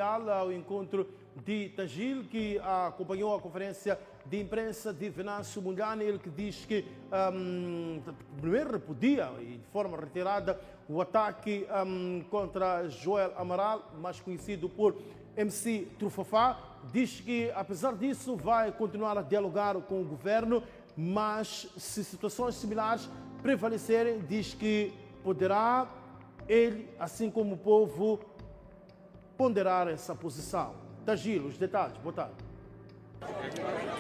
Ao encontro de Tagil, que acompanhou a conferência de imprensa de Venâncio Mondlane, ele que diz que primeiro repudia e de forma reiterada o ataque contra Joel Amaral, mais conhecido por MC Trufafá. Diz que, apesar disso, vai continuar a dialogar com o governo, mas se situações similares prevalecerem, diz que poderá ele, assim como o povo, ponderar essa posição. Tagil, os detalhes. Boa tarde.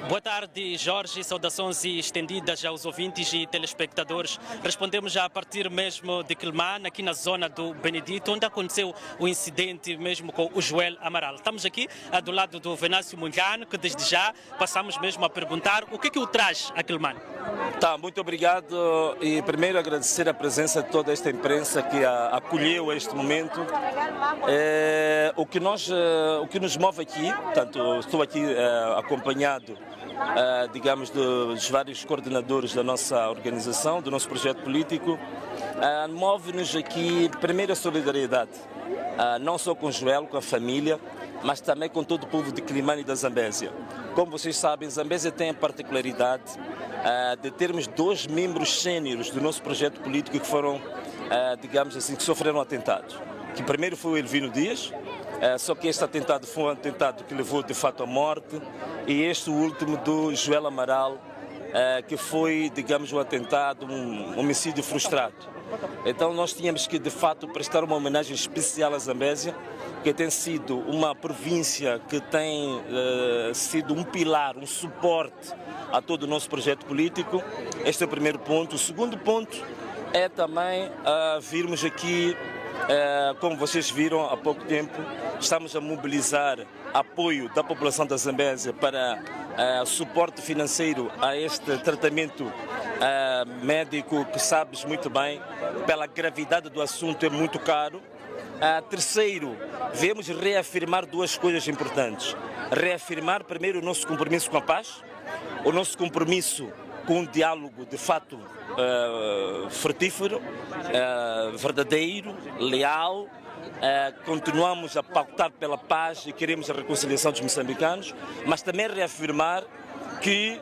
Boa tarde, Jorge. Saudações estendidas aos ouvintes e telespectadores. Respondemos já a partir mesmo de Quelimane, aqui na zona do Benedito, onde aconteceu o incidente mesmo com o Joel Amaral. Estamos aqui do lado do Venâncio Mondlane, que desde já passamos mesmo a perguntar o que o traz a Quelimane. Tá, muito obrigado e primeiro agradecer a presença de toda esta imprensa que acolheu este momento. O que nos move aqui, portanto, estou aqui acompanhado, digamos, dos vários coordenadores da nossa organização, do nosso projeto político. Move-nos aqui, primeiro, a solidariedade, não só com o Joel, com a família, mas também com todo o povo de Quelimane e da Zambésia. Como vocês sabem, Zambésia tem a particularidade de termos dois membros séniores do nosso projeto político que foram, digamos assim, que sofreram atentados. Que primeiro foi o Elvino Dias, só que este atentado foi um atentado que levou de fato à morte, e este o último do Joel Amaral, que foi, digamos, um atentado, um homicídio frustrado. Então nós tínhamos que de fato prestar uma homenagem especial à Zambésia, que tem sido uma província que tem sido um pilar, um suporte a todo o nosso projeto político. Este é o primeiro ponto. O segundo ponto é também virmos aqui, como vocês viram há pouco tempo, estamos a mobilizar apoio da população da Zambésia para suporte financeiro a este tratamento médico, que sabes muito bem, pela gravidade do assunto, é muito caro. Terceiro, viemos reafirmar duas coisas importantes. Reafirmar primeiro o nosso compromisso com a paz, o nosso compromisso com um diálogo de fato frutífero, verdadeiro, leal. Continuamos a pautar pela paz e queremos a reconciliação dos moçambicanos, mas também reafirmar que,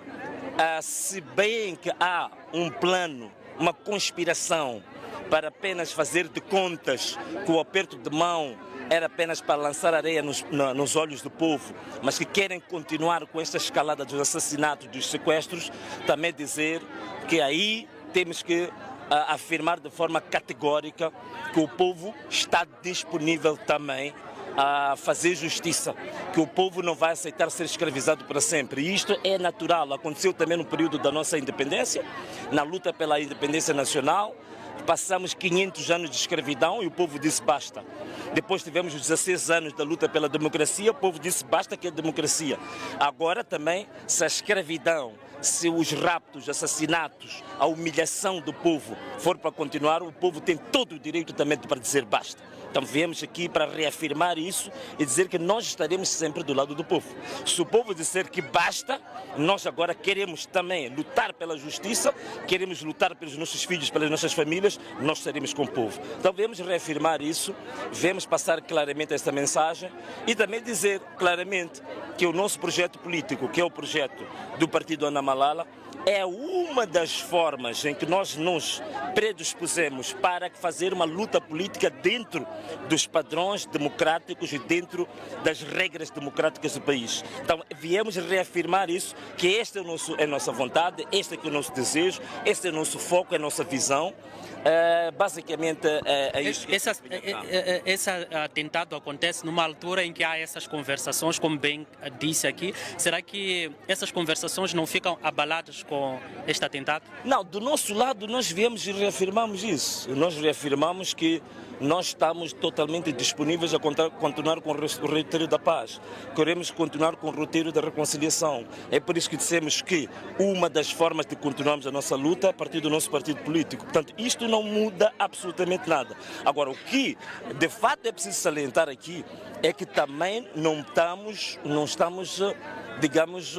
se bem que há um plano, uma conspiração para apenas fazer de contas que o aperto de mão era apenas para lançar areia nos olhos do povo, mas que querem continuar com esta escalada dos assassinatos, dos sequestros, também dizer que aí temos que afirmar de forma categórica que o povo está disponível também a fazer justiça, que o povo não vai aceitar ser escravizado para sempre. E isto é natural, aconteceu também no período da nossa independência, na luta pela independência nacional. Passamos 500 anos de escravidão e o povo disse basta. Depois tivemos os 16 anos da luta pela democracia, o povo disse basta, que é democracia. Agora também, se a escravidão, se os raptos, assassinatos, a humilhação do povo for para continuar, o povo tem todo o direito também para dizer basta. Então viemos aqui para reafirmar isso e dizer que nós estaremos sempre do lado do povo. Se o povo disser que basta, nós agora queremos também lutar pela justiça, queremos lutar pelos nossos filhos, pelas nossas famílias, nós estaremos com o povo. Então viemos reafirmar isso, viemos passar claramente esta mensagem e também dizer claramente que o nosso projeto político, que é o projeto do Partido Ana Malala, é uma das formas em que nós nos predispusemos para fazer uma luta política dentro dos padrões democráticos e dentro das regras democráticas do país. Então, viemos reafirmar isso, que esta é a nossa vontade, este é o nosso desejo, este é o nosso foco, é a nossa visão. Basicamente é isso. Esse atentado acontece numa altura em que há essas conversações, como bem disse aqui. Será que essas conversações não ficam abaladas com este atentado? Não, do nosso lado nós viemos e reafirmamos isso. Nós reafirmamos que nós estamos totalmente disponíveis a continuar com o roteiro da paz. Queremos continuar com o roteiro da reconciliação. É por isso que dissemos que uma das formas de continuarmos a nossa luta é a partir do nosso partido político. Portanto, isto não muda absolutamente nada. Agora, o que de fato é preciso salientar aqui é que também não estamos, digamos,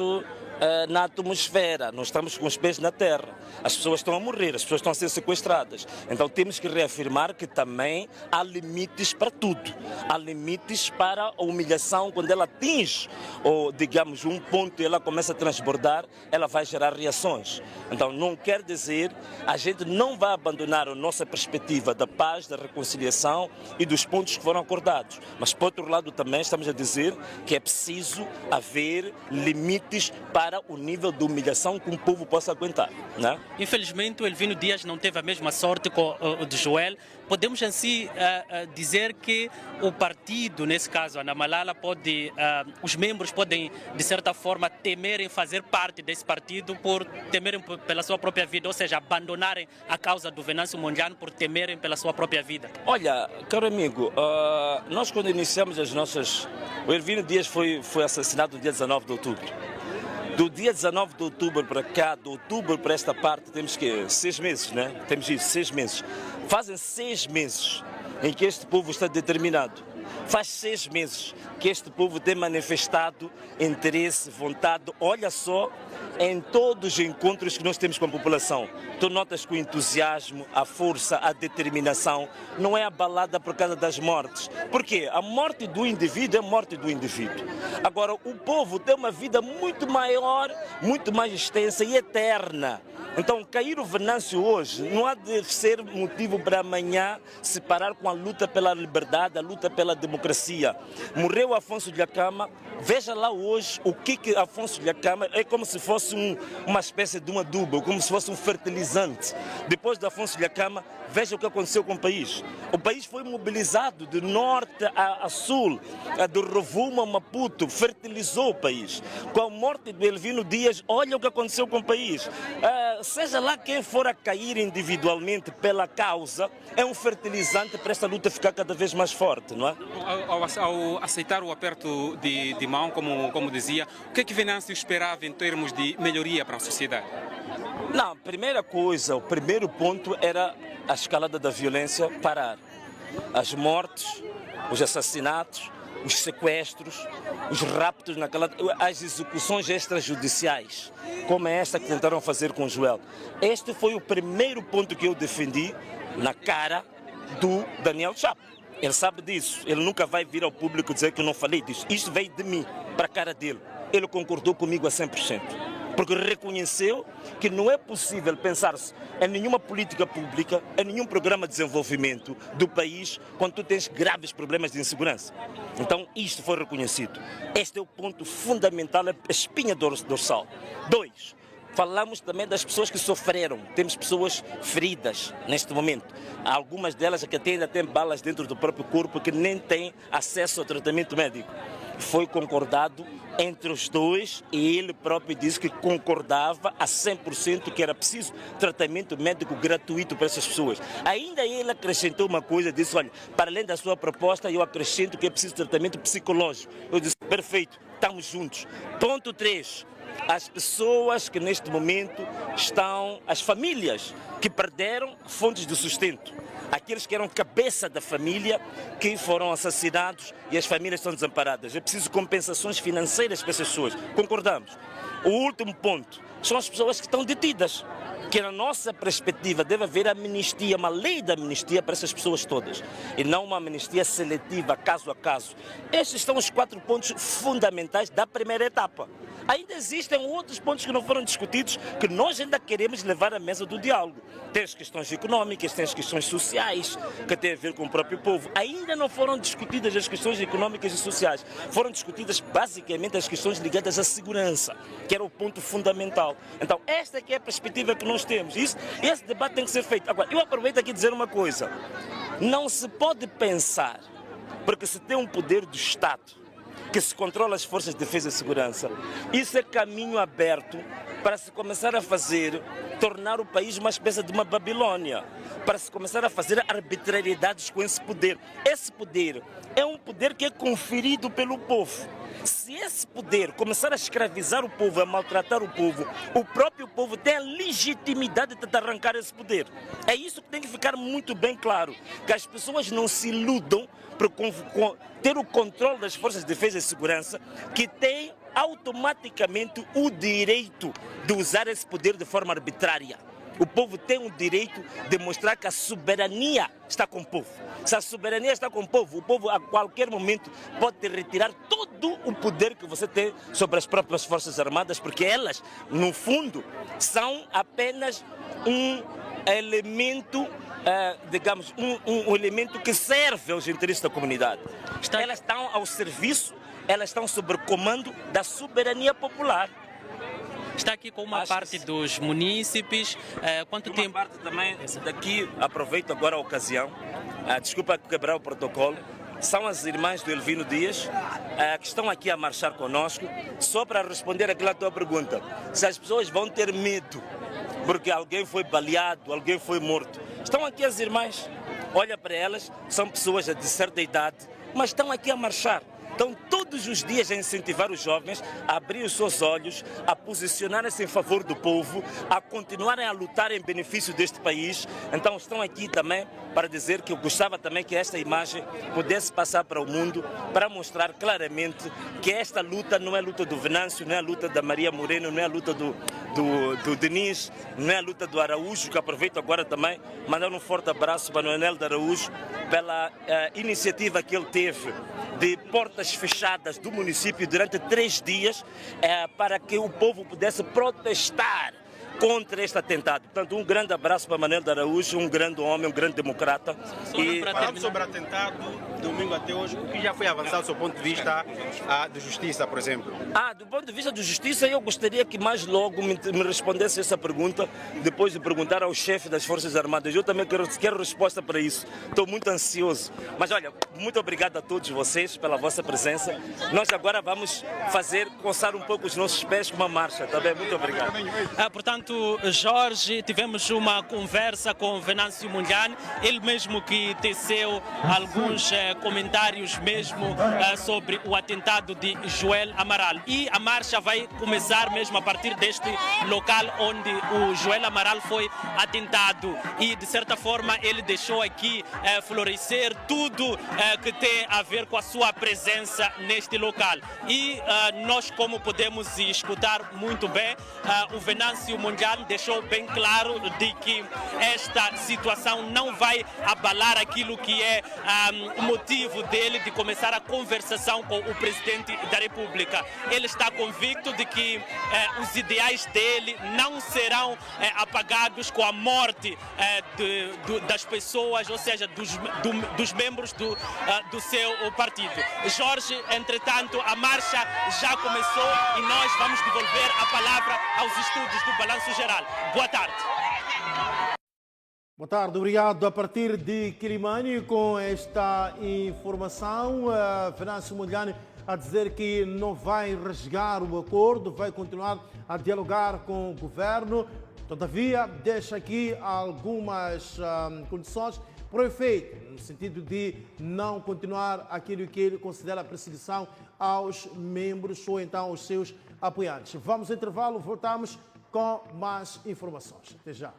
na atmosfera, não estamos com os pés na terra. As pessoas estão a morrer, as pessoas estão a ser sequestradas. Então temos que reafirmar que também há limites para tudo. Há limites para a humilhação. Quando ela atinge, ou digamos, um ponto e ela começa a transbordar, ela vai gerar reações. Então não quer dizer, a gente não vai abandonar a nossa perspectiva da paz, da reconciliação e dos pontos que foram acordados. Mas por outro lado também estamos a dizer que é preciso haver limites para o nível de humilhação que um povo possa aguentar, né? Infelizmente, o Elvino Dias não teve a mesma sorte com o de Joel. Podemos assim dizer que o partido, nesse caso, Ana Malala, os membros podem, de certa forma, temerem fazer parte desse partido por temerem pela sua própria vida, ou seja, abandonarem a causa do Venâncio Mondlane por temerem pela sua própria vida. Olha, caro amigo, nós quando iniciamos as nossas... O Elvino Dias foi assassinado no dia 19 de outubro. Do dia 19 de outubro para cá, de outubro para esta parte, temos que 6 meses, né? Temos isso, 6 meses. Fazem 6 meses em que este povo está determinado. Faz 6 meses que este povo tem manifestado interesse, vontade. Olha só, em todos os encontros que nós temos com a população, tu notas que o entusiasmo, a força, a determinação não é abalada por causa das mortes. Por quê? A morte do indivíduo é morte do indivíduo. Agora, o povo tem uma vida muito maior, muito mais extensa e eterna. Então, cair o Venâncio hoje não há de ser motivo para amanhã se parar com a luta pela liberdade, a luta pela democracia. Morreu Afonso Dhlakama, veja lá hoje o que Afonso Dhlakama é, como se fosse uma espécie de um adubo, como se fosse um fertilizante. Depois de Afonso Dhlakama, veja o que aconteceu com o país. O país foi mobilizado de norte a sul, do Rovuma a Maputo, fertilizou o país. Com a morte de Elvino Dias, olha o que aconteceu com o país. Seja lá quem for a cair individualmente pela causa, é um fertilizante para esta luta ficar cada vez mais forte, não é? Ao aceitar o aperto de mão, como dizia, o que é que Venâncio esperava em termos de melhoria para a sociedade? Não, a primeira coisa, o primeiro ponto era a escalada da violência parar. As mortes, os assassinatos, os sequestros, os raptos, as execuções extrajudiciais, como é esta que tentaram fazer com o Joel. Este foi o primeiro ponto que eu defendi na cara do Daniel Chapo. Ele sabe disso, ele nunca vai vir ao público dizer que eu não falei disso. Isto veio de mim, para a cara dele. Ele concordou comigo a 100%. Porque reconheceu que não é possível pensar-se em nenhuma política pública, em nenhum programa de desenvolvimento do país, quando tu tens graves problemas de insegurança. Então, isto foi reconhecido. Este é o ponto fundamental, a espinha dorsal. 2. Falamos também das pessoas que sofreram. Temos pessoas feridas neste momento. Algumas delas que ainda têm balas dentro do próprio corpo que nem têm acesso ao tratamento médico. Foi concordado entre os dois e ele próprio disse que concordava a 100% que era preciso tratamento médico gratuito para essas pessoas. Ainda ele acrescentou uma coisa, disse, olha, para além da sua proposta, eu acrescento que é preciso tratamento psicológico. Eu disse, perfeito, estamos juntos. Ponto 3. As pessoas que neste momento estão, as famílias que perderam fontes de sustento. Aqueles que eram cabeça da família que foram assassinados e as famílias estão desamparadas. É preciso compensações financeiras para essas pessoas. Concordamos. O último ponto são as pessoas que estão detidas. Que na nossa perspectiva deve haver amnistia, uma lei de amnistia para essas pessoas todas. E não uma amnistia seletiva, caso a caso. Estes são os 4 pontos fundamentais da primeira etapa. Ainda existem outros pontos que não foram discutidos, que nós ainda queremos levar à mesa do diálogo. Tem as questões econômicas, tem as questões sociais, que têm a ver com o próprio povo. Ainda não foram discutidas as questões econômicas e sociais. Foram discutidas basicamente as questões ligadas à segurança, que era o ponto fundamental. Então, esta aqui é a perspectiva que nós temos. Esse debate tem que ser feito. Agora, eu aproveito aqui dizer uma coisa. Não se pode pensar, porque se tem um poder do Estado, que se controla as forças de defesa e segurança, isso é caminho aberto para se começar a tornar o país uma espécie de uma Babilônia, para se começar a fazer arbitrariedades com esse poder. Esse poder é um poder que é conferido pelo povo. Se esse poder começar a escravizar o povo, a maltratar o povo, o próprio povo tem a legitimidade de tentar arrancar esse poder. É isso que tem que ficar muito bem claro, que as pessoas não se iludam por ter o controle das forças de defesa e segurança, que têm automaticamente o direito de usar esse poder de forma arbitrária. O povo tem o direito de mostrar que a soberania está com o povo. Se a soberania está com o povo a qualquer momento pode te retirar todo o poder que você tem sobre as próprias Forças Armadas, porque elas, no fundo, são apenas um elemento, digamos, um elemento que serve aos interesses da comunidade. Elas estão ao serviço, elas estão sob o comando da soberania popular. Está aqui com uma parte dos munícipes. Quanto tempo? Uma parte também daqui, aproveito agora a ocasião, desculpa quebrar o protocolo, são as irmãs do Elvino Dias que estão aqui a marchar conosco, só para responder àquela tua pergunta. Se as pessoas vão ter medo porque alguém foi baleado, alguém foi morto. Estão aqui as irmãs, olha para elas, são pessoas de certa idade, mas estão aqui a marchar. Estão todos os dias a incentivar os jovens a abrir os seus olhos, a posicionarem-se em favor do povo, a continuarem a lutar em benefício deste país. Então estão aqui também para dizer que eu gostava também que esta imagem pudesse passar para o mundo, para mostrar claramente que esta luta não é a luta do Venâncio, não é a luta da Maria Moreno, não é a luta do Denis, não é a luta do Araújo, que aproveito agora também, mandar um forte abraço para o Manuel de Araújo pela iniciativa que ele teve de portas fechadas do município durante 3 dias para que o povo pudesse protestar contra este atentado. Portanto, um grande abraço para Manuel de Araújo, um grande homem, um grande democrata. E falando sobre o atentado, domingo até hoje, o que já foi avançado do seu ponto de vista de justiça, por exemplo? Do ponto de vista de justiça, eu gostaria que mais logo me respondesse essa pergunta, depois de perguntar ao chefe das Forças Armadas. Eu também quero resposta para isso. Estou muito ansioso. Mas olha, muito obrigado a todos vocês pela vossa presença. Nós agora vamos coçar um pouco os nossos pés com uma marcha, tá bem? Muito obrigado. Portanto, Jorge, tivemos uma conversa com Venâncio Mondlane, ele mesmo que teceu alguns comentários mesmo sobre o atentado de Joel Amaral. E a marcha vai começar mesmo a partir deste local onde o Joel Amaral foi atentado. E, de certa forma, ele deixou aqui florescer tudo que tem a ver com a sua presença neste local. E nós, como podemos escutar muito bem, o Venâncio Mondlane deixou bem claro de que esta situação não vai abalar aquilo que é o motivo dele de começar a conversação com o presidente da República. Ele está convicto de que os ideais dele não serão apagados com a morte das pessoas, ou seja, dos membros do seu partido. Jorge, entretanto, a marcha já começou e nós vamos devolver a palavra aos estúdios do Balanço Geral. Boa tarde. Boa tarde, obrigado. A partir de Quilimane, com esta informação, Venâncio Mondlane a dizer que não vai rasgar o acordo, vai continuar a dialogar com o governo. Todavia, deixa aqui algumas condições para o efeito, no sentido de não continuar aquilo que ele considera a perseguição aos membros ou então aos seus apoiantes. Vamos ao intervalo, voltamos com mais informações. Até já.